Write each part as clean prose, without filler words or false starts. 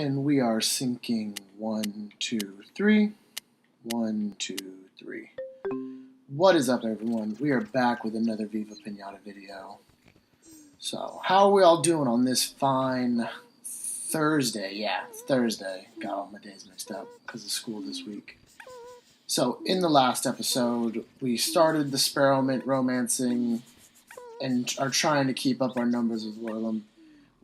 And we are syncing 1, 2, 3. 1, 2, 3. What is up, everyone? We are back with another Viva Pinata video. So, how are we all doing on this fine Thursday? Yeah, Thursday. Got all my days mixed up because of school this week. So, in the last episode, we started the Sparrow Mint romancing and are trying to keep up our numbers with Whirlum.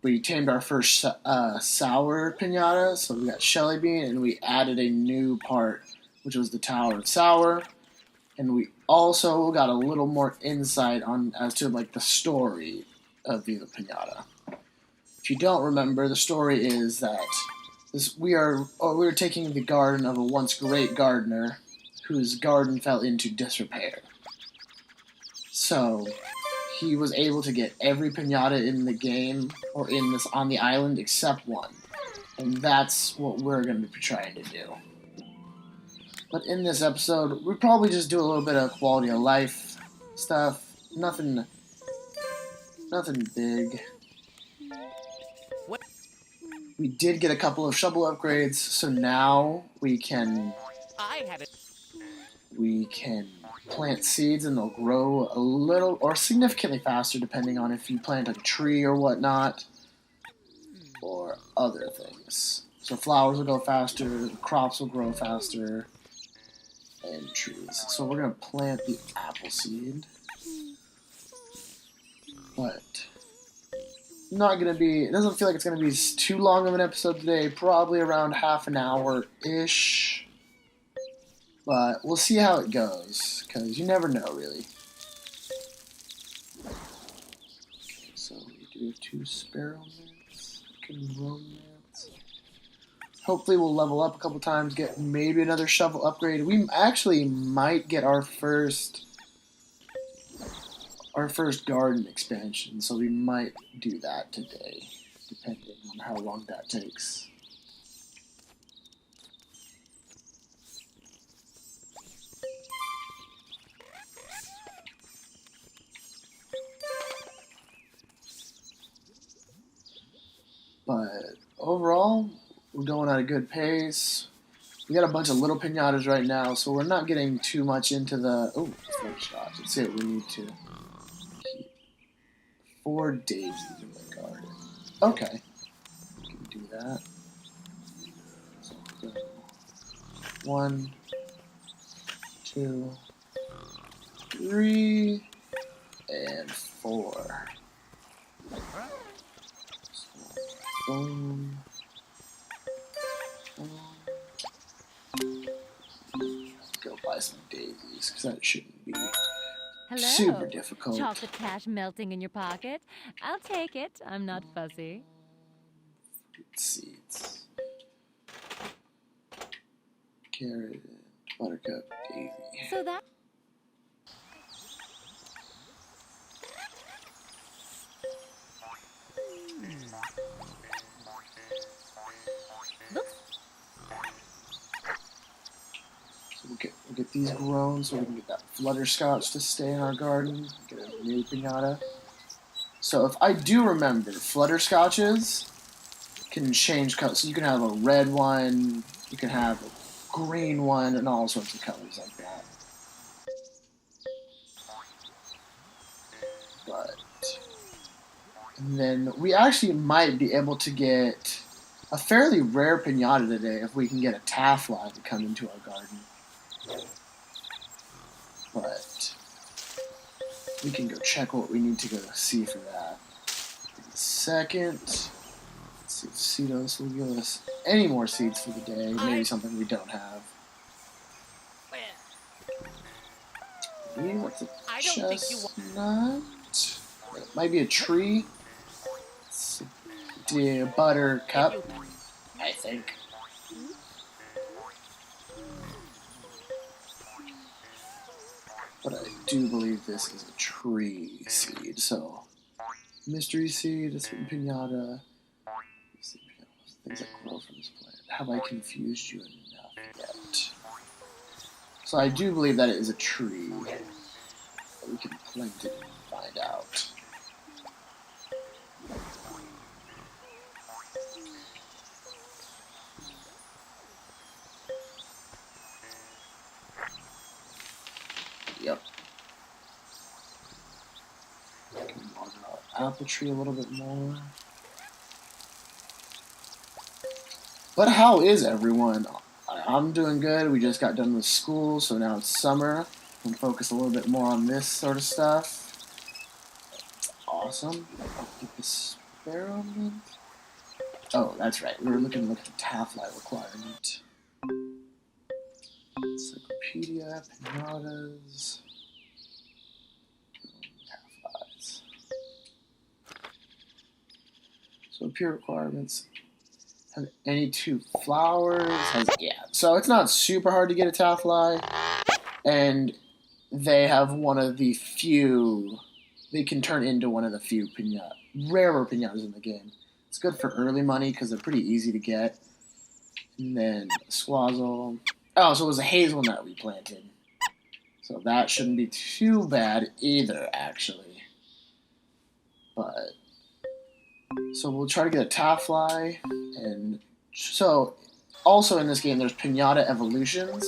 We tamed our first sour pinata, so we got Shelly Bean, and we added a new part, which was the Tower of Sour, and we also got a little more insight on as to like the story of Viva Pinata. If you don't remember, the story is that we were taking the garden of a once great gardener whose garden fell into disrepair. So he was able to get every pinata in the game or on the island except one, and that's what we're going to be trying to do. But in this episode, we probably just do a little bit of quality of life stuff. Nothing big. What? We did get a couple of shovel upgrades, so now we can plant seeds and they'll grow a little or significantly faster depending on if you plant a tree or whatnot or other things. So flowers will go faster, crops will grow faster, and trees. So we're going to plant the apple seed. But it doesn't feel like it's going to be too long of an episode today. Probably around half an hour-ish. But we'll see how it goes, because you never know, really. Okay, so we do have 2 sparrow mints. We can romance. Hopefully we'll level up a couple times, get maybe another shovel upgrade. We actually might get our first garden expansion, so we might do that today, depending on how long that takes. But overall, we're going at a good pace. We got a bunch of little pinatas right now, so we're not getting too much into the... Oh, flutterscotch. Let's see what we need to keep. 4 daisies in the garden. Okay. We can do that. So we'll go 1, 2, 3, and 4. Boom. Go buy some daisies, because that shouldn't be super difficult. Chocolate cash melting in your pocket? I'll take it. I'm not fussy. Seeds. Carrot, buttercup, daisy. So that... We'll get these grown so we can get that flutterscotch to stay in our garden. Get a new pinata. So if I do remember, flutterscotches can change colors. So you can have a red one, you can have a green one, and all sorts of colors like that. And then we actually might be able to get a fairly rare pinata today if we can get a taffly to come into our garden. But we can go check what we need to go see for that. In a second. Let's see if Cedos will give us any more seeds for the day. Maybe something we don't have. What's a chestnut? It might be a tree. The buttercup, I think. But I do believe this is a tree seed, so mystery seed, a sweet pinata, things that grow from this plant. Have I confused you enough yet? So I do believe that it is a tree. But we can plant it and find out. apple tree a little bit more. But how is everyone? I'm doing good. We just got done with school, so now it's summer. We can focus a little bit more on this sort of stuff. Awesome. Experiment. Oh, that's right. We were looking to look at the TAFLI requirement. Encyclopedia, pinatas, TAFLIs. So peer requirements. Have any two flowers? Yeah. So it's not super hard to get a TAFLI, and they have one of the few. They can turn into one of the few rarer pinatas in the game. It's good for early money because they're pretty easy to get. And then Swazzle. Oh, so it was a hazelnut we planted. So that shouldn't be too bad either, actually. But so we'll try to get a TAFLI. And so also in this game there's pinata evolutions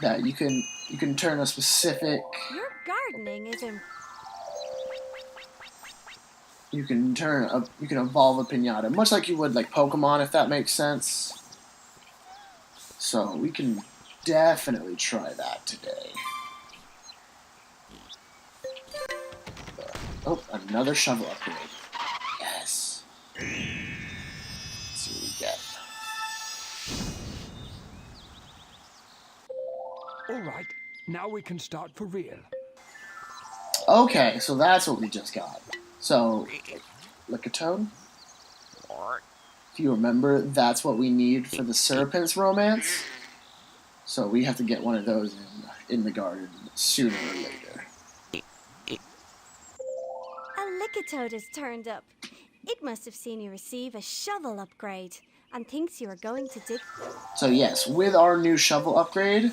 that you can turn a specific. Your gardening is You can evolve a pinata, much like you would like Pokemon, if that makes sense. So we can definitely try that today. Oh, another shovel upgrade. Yes. Let's see what we get. All right, now we can start for real. Okay, so that's what we just got. So, Lickitung? If you remember, that's what we need for the Serpent's romance. So we have to get one of those in the garden sooner or later. a Lickitoad has turned up. It must have seen you receive a shovel upgrade and thinks you are going to dig. So yes, with our new shovel upgrade,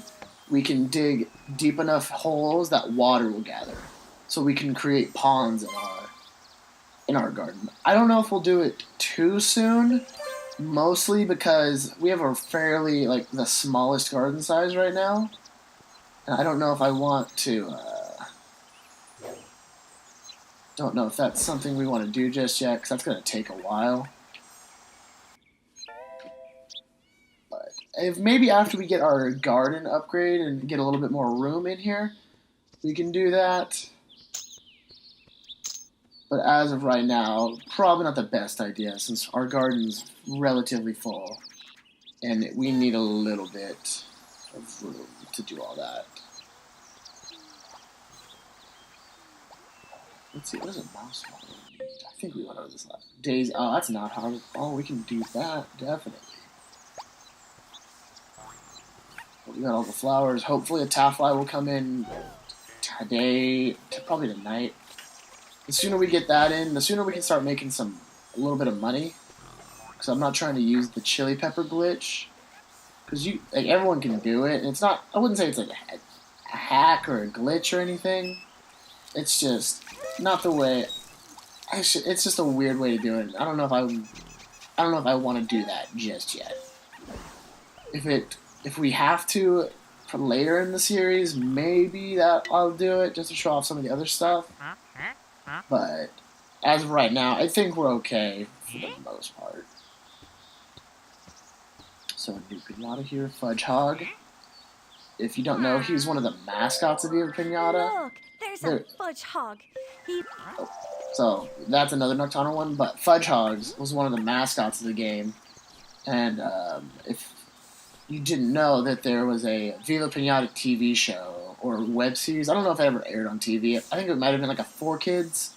we can dig deep enough holes that water will gather. So we can create ponds in our garden. I don't know if we'll do it too soon, mostly because we have a fairly, the smallest garden size right now. And I don't know if I want to, don't know if that's something we want to do just yet, because that's going to take a while. But if maybe after we get our garden upgrade and get a little bit more room in here, we can do that. But as of right now, probably not the best idea since our garden's relatively full. And we need a little bit of room to do all that. Let's see, what does a mouse model need? I think we went over this last. Daisy. Oh, that's not hard. Oh, we can do that, definitely. Well, we got all the flowers. Hopefully a TAFLI will come in today, probably tonight. The sooner we get that in, the sooner we can start making a little bit of money. Because I'm not trying to use the chili pepper glitch. Because everyone can do it, and it's not. I wouldn't say it's like a hack or a glitch or anything. It's just not the way. It's just a weird way to do it. I don't know if I want to do that just yet. If we have to for later in the series, maybe that I'll do it just to show off some of the other stuff. But as of right now, I think we're okay for the most part. So a new pinata here, Fudge Hog. If you don't know, he's one of the mascots of Viva Pinata. Look, there's a Fudge Hog. So that's another Nocturnal one, but Fudge Hogs was one of the mascots of the game. And if you didn't know that there was a Viva Pinata TV show or web series, I don't know if it ever aired on TV. I think it might have been like a 4Kids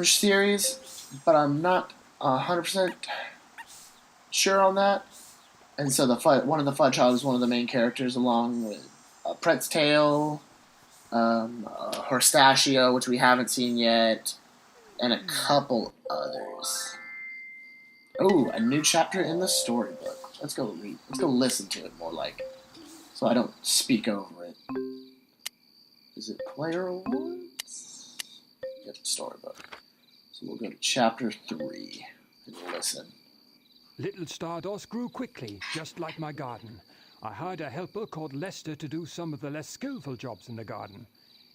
series, but I'm not 100% sure on that. And so one of the Fudge Hogs is one of the main characters, along with Pret's Tail, Horstachio, which we haven't seen yet, and a couple others. Oh, a new chapter in the storybook. Let's go read. Let's go listen to it more so I don't speak over it. Is it player awards? Yep, storybook. So we'll go to chapter 3 and listen. Little Stardust grew quickly, just like my garden. I hired a helper called Lester to do some of the less skillful jobs in the garden.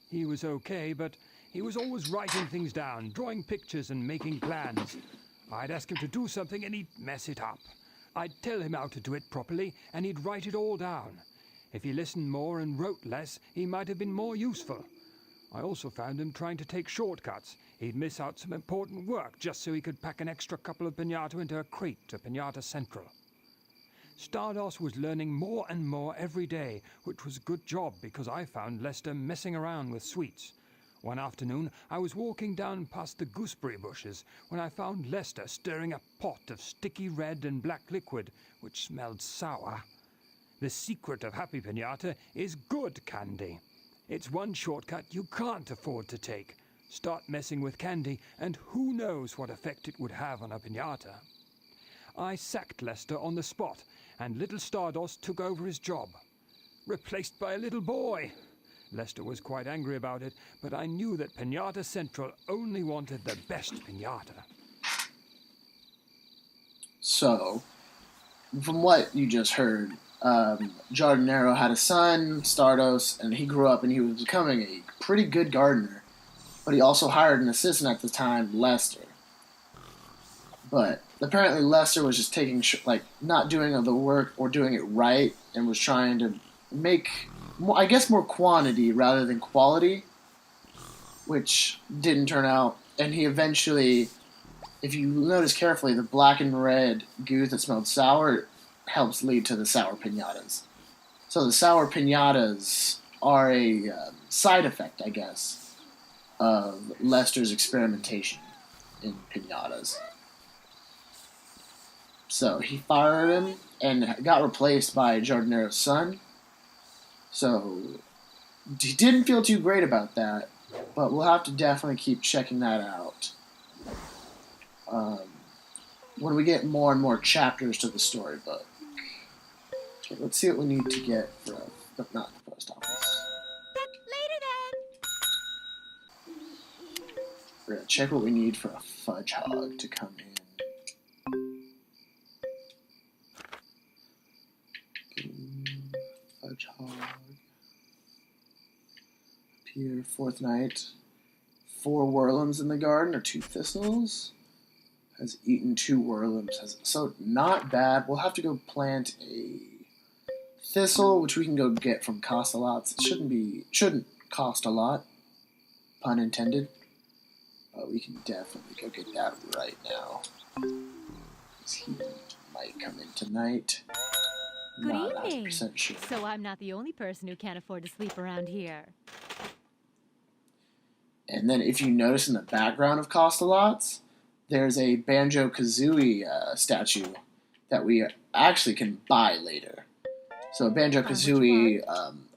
He was okay, but He was always writing things down, drawing pictures and making plans. I'd ask him to do something and he'd mess it up. I'd tell him how to do it properly and he'd write it all down. If he listened more and wrote less, he might have been more useful. I also found him trying to take shortcuts. He'd miss out some important work just so he could pack an extra couple of Pinata into a crate to Pinata Central. Stardust was learning more and more every day, which was a good job because I found Lester messing around with sweets. One afternoon, I was walking down past the gooseberry bushes when I found Lester stirring a pot of sticky red and black liquid, which smelled sour. The secret of Happy Pinata is good candy. It's one shortcut you can't afford to take. Start messing with candy, and who knows what effect it would have on a pinata. I sacked Lester on the spot, and little Stardust took over his job. Replaced by a little boy. Lester was quite angry about it, but I knew that Pinata Central only wanted the best pinata. So, from what you just heard, Giardinero had a son, Stardust, and he grew up and he was becoming a pretty good gardener. But he also hired an assistant at the time, Lester. But apparently Lester was just taking, not doing the work or doing it right, and was trying to make, I guess, more quantity rather than quality, which didn't turn out. And he eventually, if you notice carefully, the black and red goo that smelled sour helps lead to the sour pinatas. So the sour pinatas are a side effect, I guess, of Lester's experimentation in pinatas. So he fired him and got replaced by Giardinero's son. So he didn't feel too great about that, but we'll have to definitely keep checking that out when we get more and more chapters to the storybook. Okay, let's see what we need to get from, not the post office. Later then. We're going to check what we need for a fudge hog to come in. Fudge hog. Appear, fourth night. 4 whirlums in the garden, or 2 thistles. Has eaten 2 whirlums. So not bad. We'll have to go plant a thistle, which we can go get from Cost-a-Lots. It shouldn't cost a lot, pun intended. But we can definitely go get that right now. He might come in tonight. Good Not evening. 100% sure. So I'm not the only person who can't afford to sleep around here. And then if you notice in the background of Cost-a-Lots, there's a Banjo-Kazooie statue that we actually can buy later. So Banjo-Kazooie,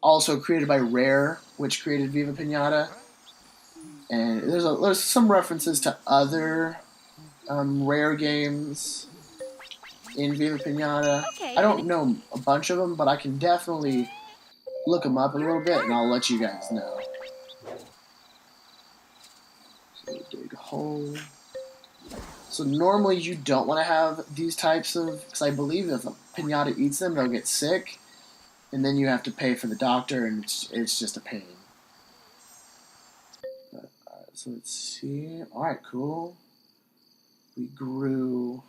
also created by Rare, which created Viva Pinata. And there's some references to other Rare games in Viva Pinata. Okay. I don't know a bunch of them, but I can definitely look them up a little bit, and I'll let you guys know. So dig a hole. So normally you don't want to have these types of, because I believe if a pinata eats them, they'll get sick, and then you have to pay for the doctor, and it's just a pain. But, so let's see. All right, cool. We grew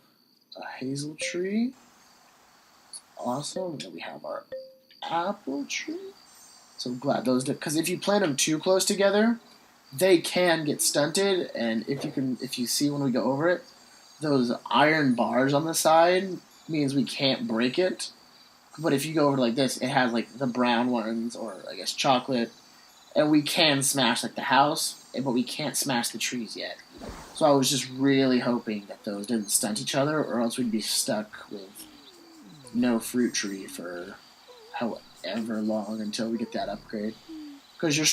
a hazel tree. It's awesome. And then we have our apple tree. So I'm glad those did, because if you plant them too close together, they can get stunted. And if you see when we go over it, those iron bars on the side means we can't break it. But if you go over like this, it has like the brown ones, or I guess chocolate, and we can smash like the house, but we can't smash the trees yet. So I was just really hoping that those didn't stunt each other, or else we'd be stuck with no fruit tree for however long until we get that upgrade. Because your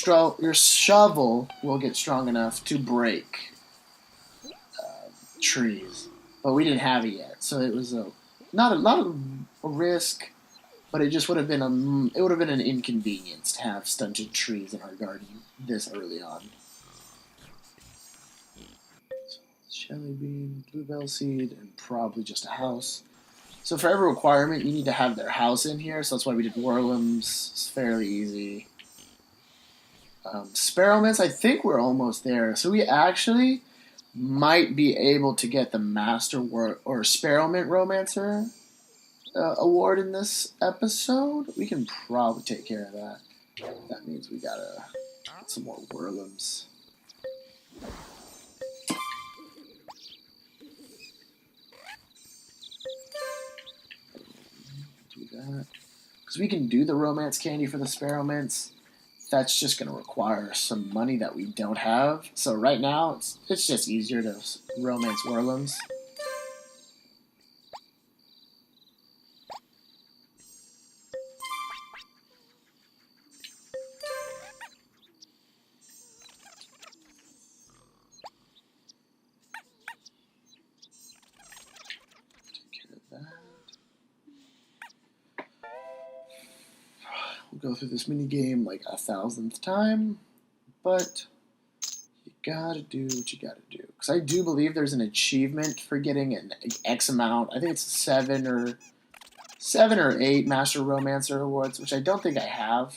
shovel will get strong enough to break trees, but we didn't have it yet, so it was not a risk, but it just would have been an inconvenience to have stunted trees in our garden this early on. Jelly bean, bluebell seed, and probably just a house. So for every requirement, you need to have their house in here, so that's why we did whirlums. It's fairly easy. Sparrowmans, I think we're almost there. So we actually might be able to get the Master or Sparrowmint Romancer award in this episode. We can probably take care of that. That means we gotta get some more Whirlums. Do that. Because we can do the romance candy for the Sparrowmints. That's just going to require some money that we don't have. So right now, it's just easier to romance Whirlums. Take care of that. We'll go through this mini game like 1,000th time, but you gotta do what you gotta do. Because I do believe there's an achievement for getting an X amount. I think it's seven or 8 Master Romancer awards, which I don't think I have.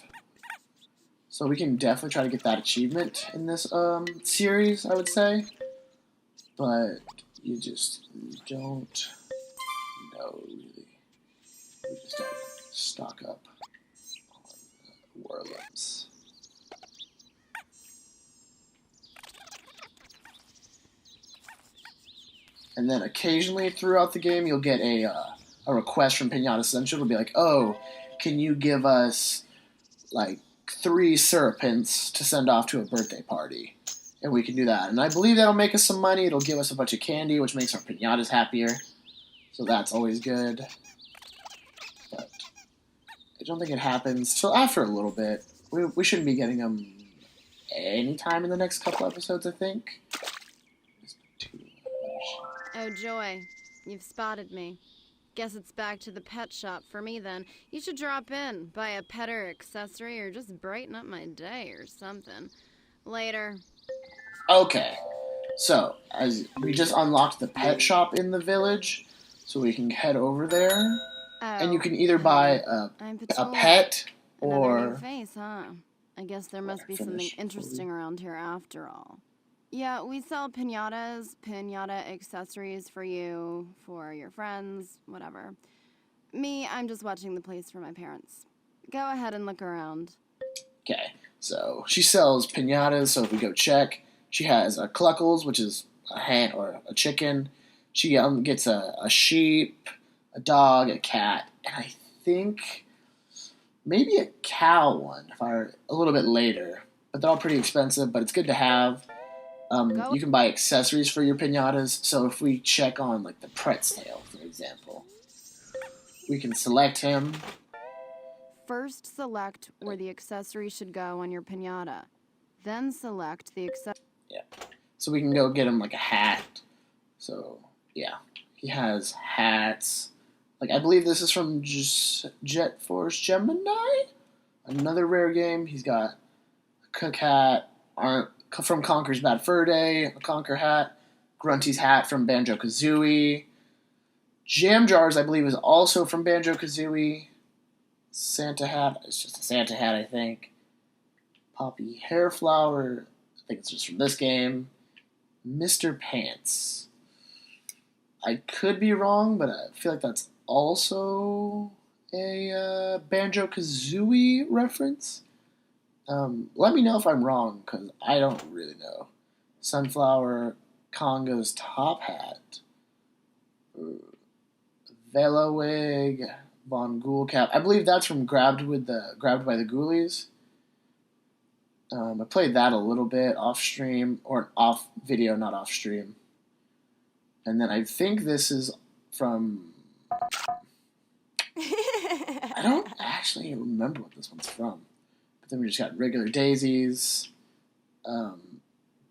So we can definitely try to get that achievement in this series, I would say. But you just don't know, really. We just gotta stock up on Whirlums. And then occasionally throughout the game, you'll get a request from Pinata Central. It'll be like, oh, can you give us like 3 Serpents to send off to a birthday party? And we can do that. And I believe that'll make us some money. It'll give us a bunch of candy, which makes our pinatas happier. So that's always good. But I don't think it happens till after a little bit. We shouldn't be getting them anytime in the next couple episodes, I think. Oh, Joy, you've spotted me. Guess it's back to the pet shop for me then. You should drop in, buy a pet or accessory, or just brighten up my day or something. Later. Okay, so as we just unlocked the pet shop in the village, so we can head over there, and you can either buy a pet or another new face, huh? I guess there must be something interesting around here after all. Yeah, we sell pinatas, pinata accessories for you, for your friends, whatever. Me, I'm just watching the place for my parents. Go ahead and look around. Okay, so she sells pinatas, so if we go check, she has a cluckles, which is a hen or a chicken. She gets a sheep, a dog, a cat, and I think maybe a cow one, a little bit later. But they're all pretty expensive, but it's good to have. You can buy accessories for your pinatas. So if we check on like the Pretz tail, for example, we can select him. First select where the accessory should go on your pinata. Then select the accessory. Yeah. So we can go get him like a hat. So yeah, he has hats. Like I believe this is from Jet Force Gemini, another rare game. He's got a cook hat. From Conker's Bad Fur Day, a Conker hat, Grunty's hat from Banjo-Kazooie. Jam Jars, I believe, is also from Banjo-Kazooie. Santa hat, it's just a Santa hat, I think. Poppy Hair Flower, I think it's just from this game. Mr. Pants. I could be wrong, but I feel like that's also a Banjo-Kazooie reference. Let me know if I'm wrong, because I don't really know. Sunflower, Congo's top hat, Velowig, Von Ghoul cap. I believe that's from Grabbed by the Ghoulies. I played that a little bit off stream, or off video, not off stream. And then I think this is from. I don't actually remember what this one's from. But then we just got regular daisies,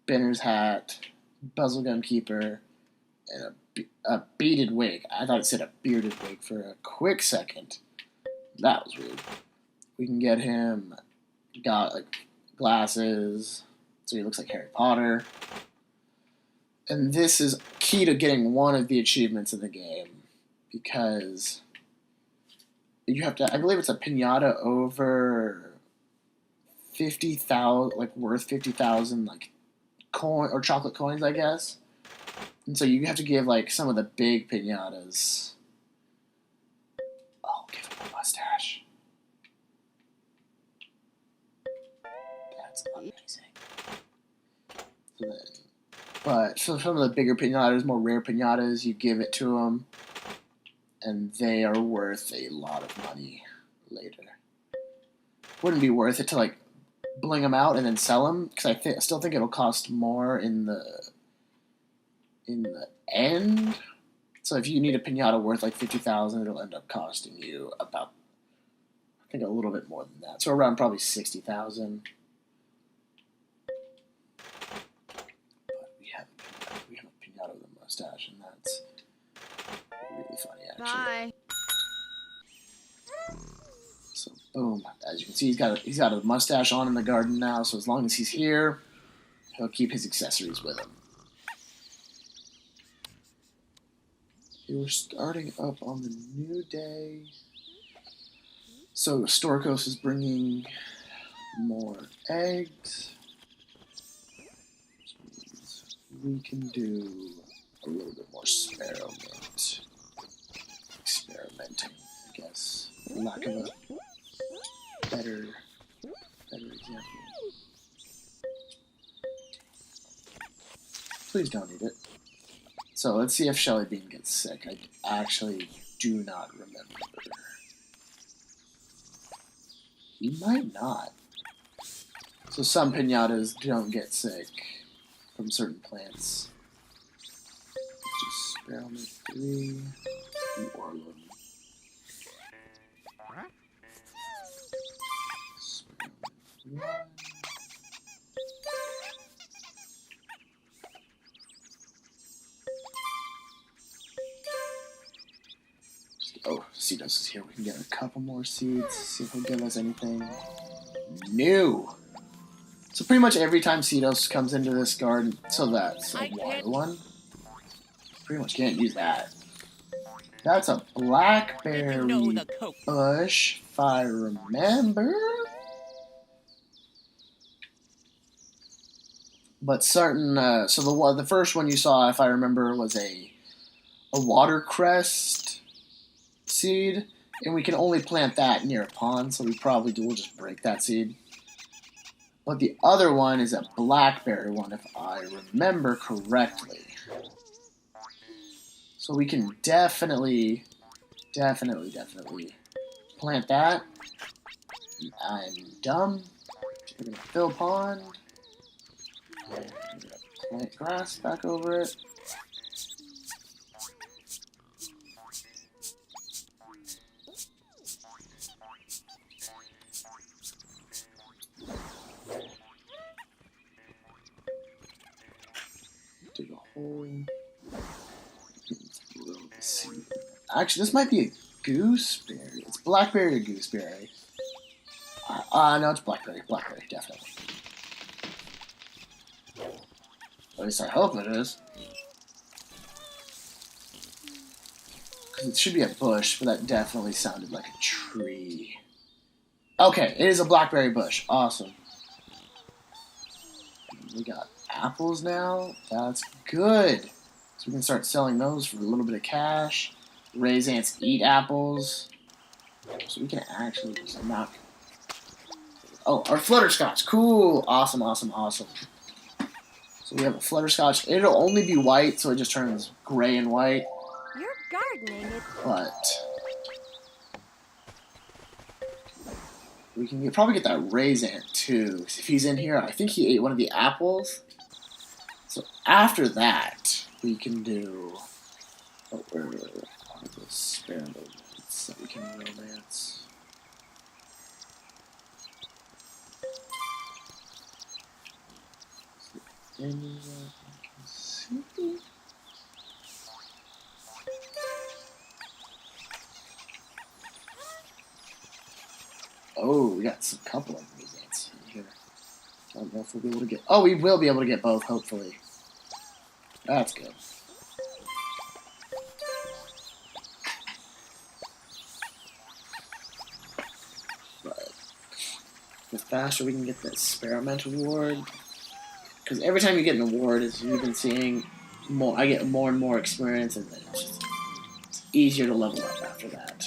Benner's hat, Buzzlegum Keeper, and a beaded wig. I thought it said a bearded wig for a quick second. That was weird. We can get him glasses, so he looks like Harry Potter. And this is key to getting one of the achievements in the game, because you have to, I believe it's a pinata over 50,000, like worth 50,000 like coin or chocolate coins, I guess. And so you have to give like some of the big pinatas. Oh, give him a mustache. That's amazing. So then, but for some of the bigger pinatas, more rare pinatas, you give it to them, and they are worth a lot of money later. Wouldn't be worth it to like bling them out and then sell them, because I still think it'll cost more in the end. So if you need a pinata worth like 50,000, it'll end up costing you about, I think, a little bit more than that. So around probably 60,000. But we have a pinata with a mustache, and that's really funny, actually. Bye. So boom, as you can see, he's got a mustache on in the garden now. So as long as he's here, he'll keep his accessories with him. We're starting up on the new day. So Storkos is bringing more eggs. We can do a little bit more experimenting, I guess, for lack of a better example. Please don't eat it. So let's see if Shelly Bean gets sick. I actually do not remember. He might not. So some pinatas don't get sick from certain plants. Just experiment 3, the Orlum. Experiment 1. Oh, Cedos is here. We can get a couple more seeds. See if he'll give us anything new. So pretty much every time Cedos comes into this garden, so that's a water one. Pretty much can't use that. That's a blackberry bush, if I remember. But certain, so the first one you saw, if I remember, was a watercress seed, and we can only plant that near a pond, so we'll just break that seed. But the other one is a blackberry one, if I remember correctly. So we can definitely plant that. I'm dumb. We're gonna fill pond. We're gonna plant grass back over it. Dig a hole. Actually, this might be a gooseberry. It's blackberry or gooseberry. No, it's blackberry. Blackberry, definitely. At least I hope it is. Because it should be a bush, but that definitely sounded like a tree. Okay, it is a blackberry bush. Awesome. We got apples now. That's good. So we can start selling those for a little bit of cash. Raise ants eat apples. So we can actually just knock. Oh, our flutterscotch. Cool. Awesome, awesome, awesome. So we have a flutterscotch. It'll only be white, so it just turns gray and white. You're gardening it. But we can probably get that raise ant too. If he's in here, I think he ate one of the apples. So after that, we can do. Oh, where are the experiments that we can romance? Anyone can see? Oh, we got a couple of these ants in here. I don't know if we'll be able to get. Oh, we will be able to get both, hopefully. That's good. But the faster we can get the experiment award. Because every time you get an award, as you've been seeing, I get more and more experience, and then it's easier to level up after that.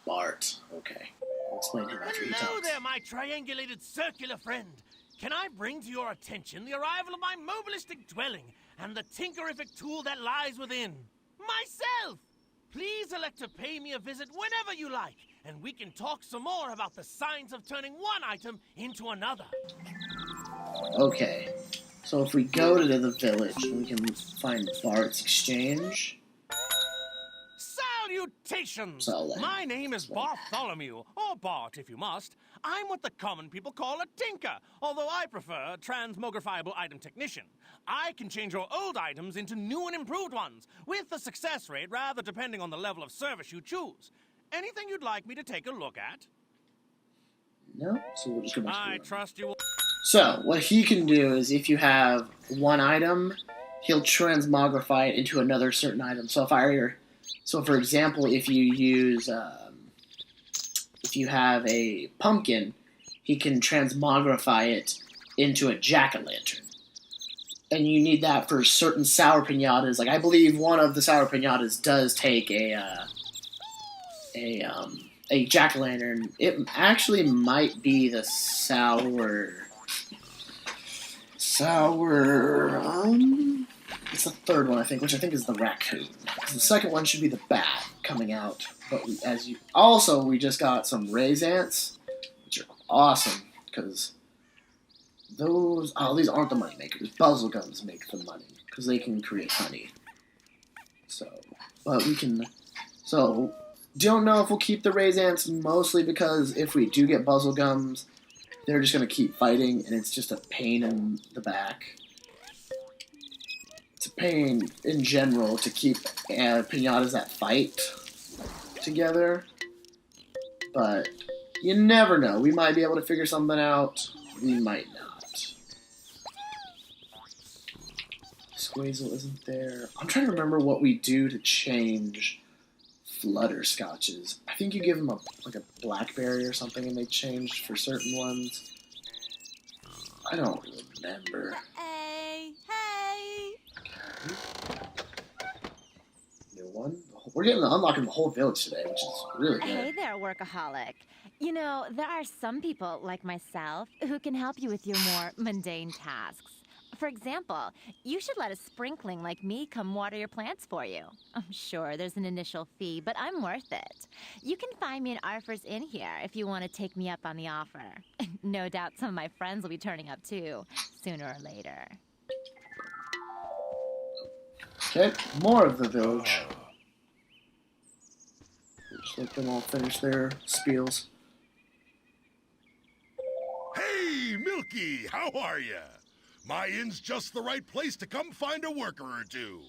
Bart. Okay. I'll explain him after he Hello talks. there, my triangulated circular friend. Can I bring to your attention the arrival of my mobilistic dwelling and the tinkerific tool that lies within? Myself! Please elect to pay me a visit whenever you like, and we can talk some more about the signs of turning one item into another. Okay. So if we go to the village, we can find Bart's exchange. Salutations! So, My name is Bartholomew, or Bart if you must. I'm what the common people call a tinker, although I prefer transmogrifiable item technician. I can change your old items into new and improved ones, with the success rate rather depending on the level of service you choose. Anything you'd like me to take a look at? No? So we'll just go back to the I room. trust you will. So, what he can do is if you have one item, he'll transmogrify it into another certain item. So for example, if you have a pumpkin, he can transmogrify it into a jack-o'-lantern. And you need that for certain sour pinatas. Like, I believe one of the sour pinatas does take a jack-o'-lantern. It actually might be the it's the third one, I think, which I think is the raccoon. The second one should be the bat coming out. But we just got some raise ants, which are awesome, because these aren't the money makers. Buzzle gums make the money, because they can create honey. Don't know if we'll keep the raise ants, mostly because if we do get buzzle gums, they're just going to keep fighting, and it's just a pain in the back. It's a pain in general to keep pinatas that fight together. But you never know. We might be able to figure something out. We might not. Squeezel isn't there. I'm trying to remember what we do to change flutterscotches. I think you give them a blackberry or something and they change for certain ones. I don't remember. Hey! New one? We're unlocking the whole village today, which is really good. Hey there, workaholic. You know, there are some people like myself who can help you with your more mundane tasks. For example, you should let a sprinkling like me come water your plants for you. I'm sure there's an initial fee, but I'm worth it. You can find me in Arthur's Inn here if you want to take me up on the offer. No doubt some of my friends will be turning up too, sooner or later. Okay, more of the village. Just let them all finish their spiels. Hey, Milky, how are ya? My inn's just the right place to come find a worker or two.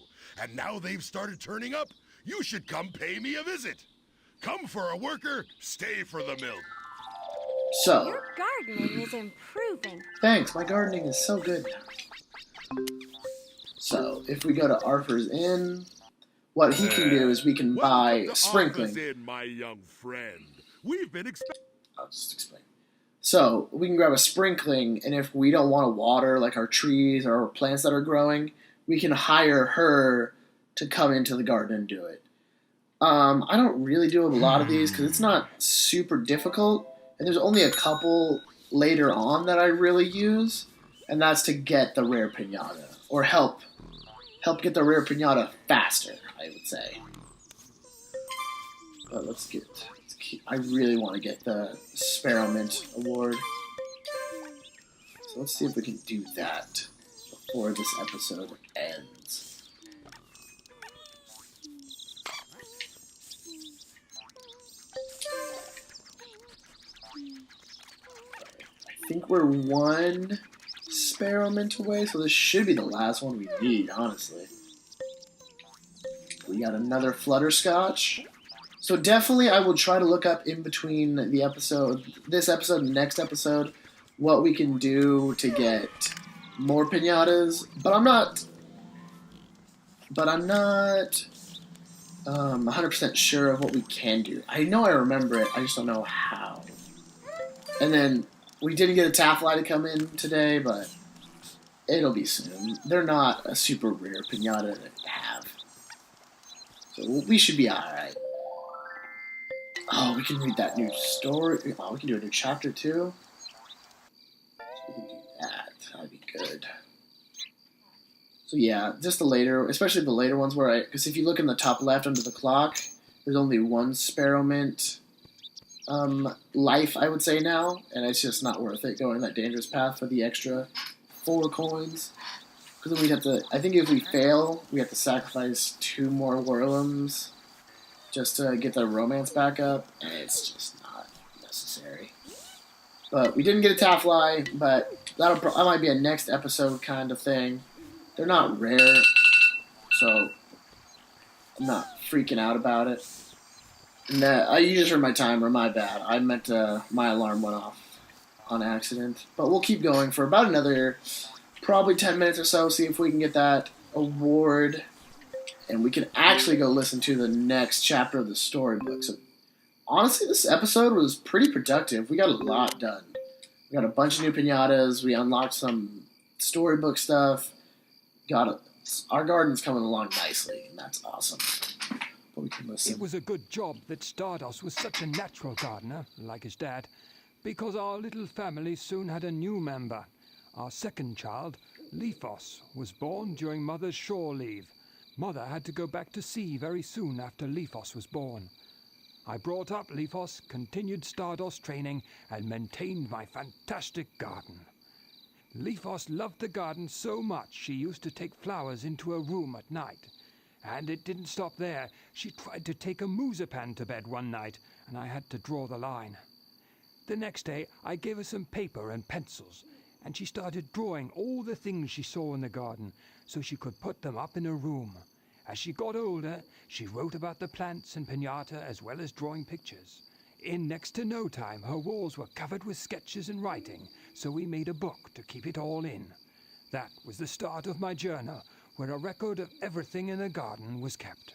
And now they've started turning up, you should come pay me a visit. Come for a worker, stay for the milk. So, Your gardening is improving. thanks, my gardening is so good now. So, if we go to Arthur's Inn, what he can do is we can buy sprinkling. Welcome to Arthur's Inn, my young friend. We've been I'll just explain. So, we can grab a sprinkling, and if we don't want to water, like our trees or our plants that are growing, we can hire her to come into the garden and do it. I don't really do a lot of these, because it's not super difficult, and there's only a couple later on that I really use, and that's to get the rare pinata, or help get the rare pinata faster, I would say. But I really want to get the Experiment Award. So let's see if we can do that before this episode ends. I think we're one experiment away, so this should be the last one we need, honestly. We got another Flutterscotch. So definitely I will try to look up in between this episode and next episode, what we can do to get more pinatas. But I'm not 100% sure of what we can do. I know I remember it, I just don't know how. And then we didn't get a Taffly to come in today, but it'll be soon. They're not a super rare pinata to have. So we should be alright. Oh, we can read that new story. Oh, we can do a new chapter too. So we can do that. That'd be good. So yeah, just the later, especially the later ones where because if you look in the top left under the clock, there's only one Sparrow Mint life, I would say now, and it's just not worth it going that dangerous path for the extra 4 coins. Because then we'd have to, I think if we fail, we have to sacrifice 2 more Whirlums just to get the romance back up, and it's just not necessary. But we didn't get a Taffly, but that might be a next episode kind of thing. They're not rare, so I'm not freaking out about it. And you just heard my timer, my bad. I meant my alarm went off on accident. But we'll keep going for about another probably 10 minutes or so, see if we can get that award. And we can actually go listen to the next chapter of the storybook. So honestly, this episode was pretty productive. We got a lot done. We got a bunch of new pinatas. We unlocked some storybook stuff. Our garden's coming along nicely, and that's awesome. But we can listen. It was a good job that Stardust was such a natural gardener, like his dad, because our little family soon had a new member. Our second child, Leafos, was born during Mother's shore leave. Mother had to go back to sea very soon after Leafos was born. I brought up Leafos, continued Stardust training, and maintained my fantastic garden. Leafos loved the garden so much she used to take flowers into her room at night. And it didn't stop there. She tried to take a Moozapan to bed one night, and I had to draw the line. The next day, I gave her some paper and pencils, and she started drawing all the things she saw in the garden so she could put them up in her room. As she got older, she wrote about the plants and pinata as well as drawing pictures. In next to no time, her walls were covered with sketches and writing, so we made a book to keep it all in. That was the start of my journal, where a record of everything in the garden was kept.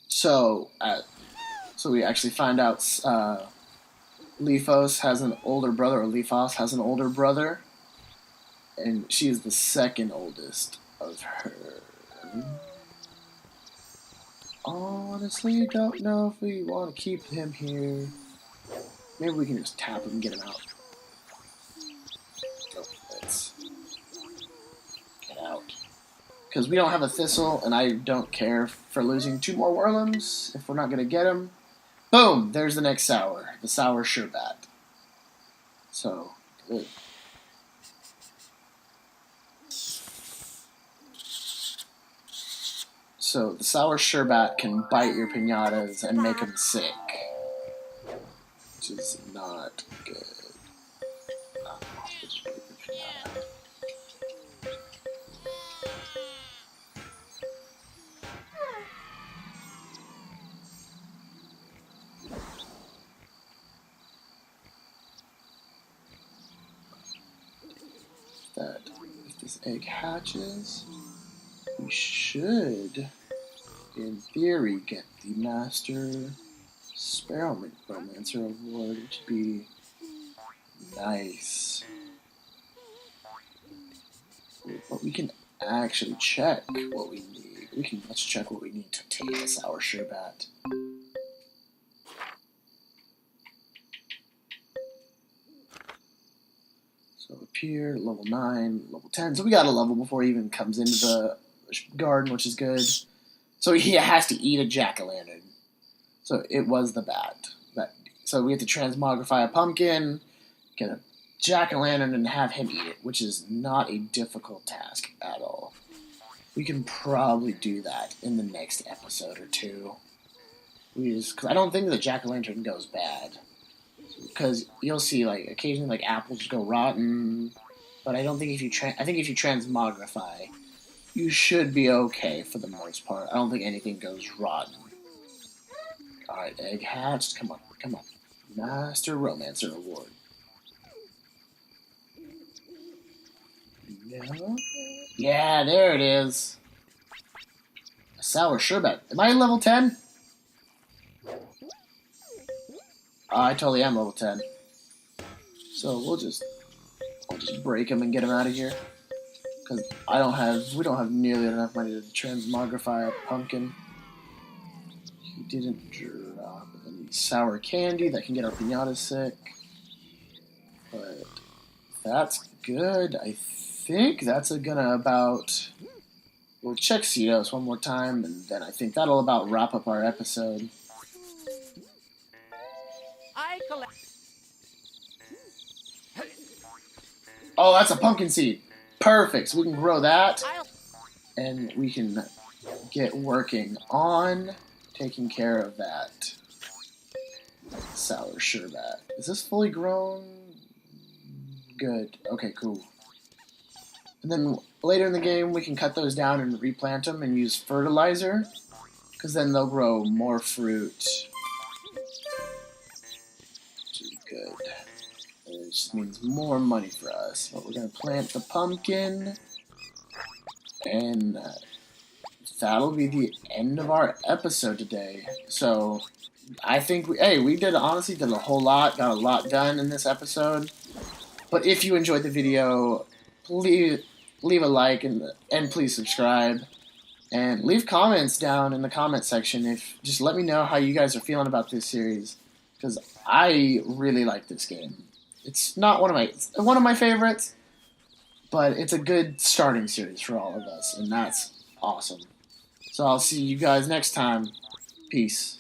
So we actually find out Leafos has an older brother, or Leafos has an older brother, and she is the second oldest of her. Honestly, don't know if we want to keep him here. Maybe we can just tap him and get him out. Oh, let's get out. Because we don't have a Thistle, and I don't care for losing 2 more Whirlums if we're not going to get him. Boom! There's the next Sour. The Sour Sherbet. So, good. So, the Sour Sherbet can bite your pinatas and make them sick. Which is not good. That if this egg hatches, we should, in theory, get the Master Sparrow Romancer Award, which would be nice. But we can actually check what we need. Let's check what we need to take the Sour Sherbet. So up here, level 9, level 10. So we got a level before he even comes into the garden, which is good. So he has to eat a jack-o'-lantern. So it was the bat. So we have to transmogrify a pumpkin, get a jack-o'-lantern, and have him eat it, which is not a difficult task at all. We can probably do that in the next episode or 2. Because I don't think the jack-o'-lantern goes bad. Because you'll see, like, occasionally, like, apples go rotten. But I don't think if you transmogrify, you should be okay for the most part. I don't think anything goes rotten. Alright, egg hatched. Come on. Master Romancer Award. No? Yeah, there it is. A sour sherbet. Am I level 10? I totally am level 10. So we'll just break him and get him out of here. Because we don't have nearly enough money to transmogrify a pumpkin. He didn't drop any sour candy that can get our pinata sick. But that's good. I think that's gonna about... We'll check Cedos one more time, and then I think that'll about wrap up our episode. I collect. Oh, that's a pumpkin seed. Perfect. So we can grow that, and we can get working on taking care of that sour sherbet. Is this fully grown? Good. Okay, cool. And then later in the game, we can cut those down and replant them and use fertilizer, because then they'll grow more fruit. Which is good. It just means more money for us. But we're going to plant the pumpkin, and that'll be the end of our episode today. So I think we honestly did a whole lot, got a lot done in this episode. But if you enjoyed the video, please leave a like and please subscribe. And leave comments down in the comment section. Just let me know how you guys are feeling about this series, because I really like this game. It's not one of my favorites, but it's a good starting series for all of us, and that's awesome. So I'll see you guys next time. Peace.